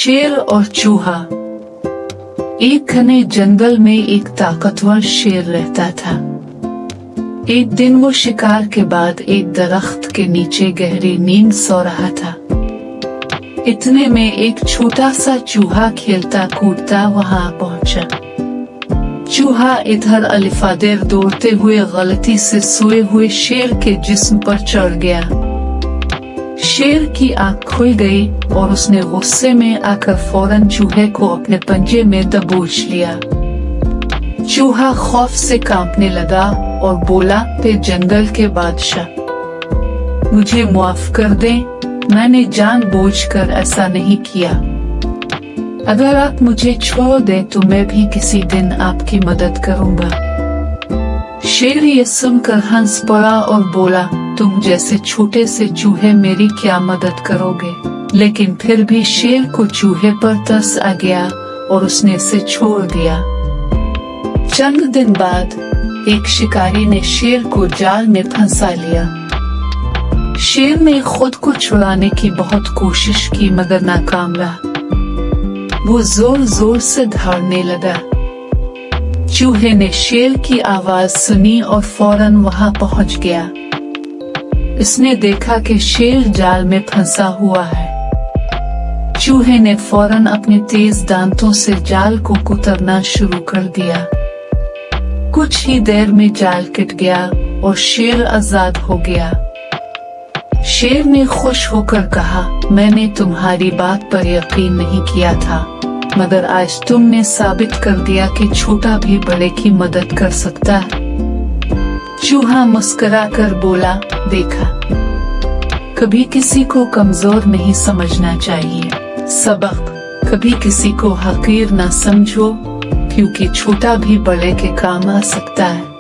शेर और चूहा। एक घने जंगल में एक ताकतवर शेर रहता था। एक दिन वो शिकार के बाद एक दरख्त के नीचे गहरी नींद सो रहा था। इतने में एक छोटा सा चूहा खेलता कूदता वहां पहुंचा। चूहा इधर अलिफादेर दौड़ते हुए गलती से सोए हुए शेर के जिस्म पर चढ़ गया। शेर की आंख खुल गई और उसने गुस्से में आकर फौरन चूहे को अपने पंजे में दबोच लिया। चूहा खौफ से कांपने लगा और बोला, "ते जंगल के बादशाह, मुझे माफ कर दें, मैंने जानबूझकर ऐसा नहीं किया। अगर आप मुझे छोड़ दें तो मैं भी किसी दिन आपकी मदद करूंगा।" शेर ये सुनकर हंस पड़ा और बोला, "तुम जैसे छोटे से चूहे मेरी क्या मदद करोगे?" लेकिन फिर भी शेर को चूहे पर तरस आ गया और उसने इसे छोड़ दिया। चंद दिन बाद एक शिकारी ने शेर को जाल में फंसा लिया। शेर ने खुद को छुड़ाने की बहुत कोशिश की मगर नाकाम रहा। वो जोर जोर से दौड़ने लगा। चूहे ने शेर की आवाज सुनी और फौरन वहां पहुंच गया। इसने देखा कि शेर जाल में फंसा हुआ है। चूहे ने फौरन अपने तेज दांतों से जाल को कुतरना शुरू कर दिया। कुछ ही देर में जाल कट गया और शेर आजाद हो गया। शेर ने खुश होकर कहा, "मैंने तुम्हारी बात पर यकीन नहीं किया था, मगर आज तुमने साबित कर दिया कि छोटा भी बड़े की मदद कर सकता है।" चूहा मुस्कुरा कर बोला, "देखा, कभी किसी को कमजोर नहीं समझना चाहिए। सबक, कभी किसी को हकीर न समझो, क्योंकि छोटा भी बड़े के काम आ सकता है।"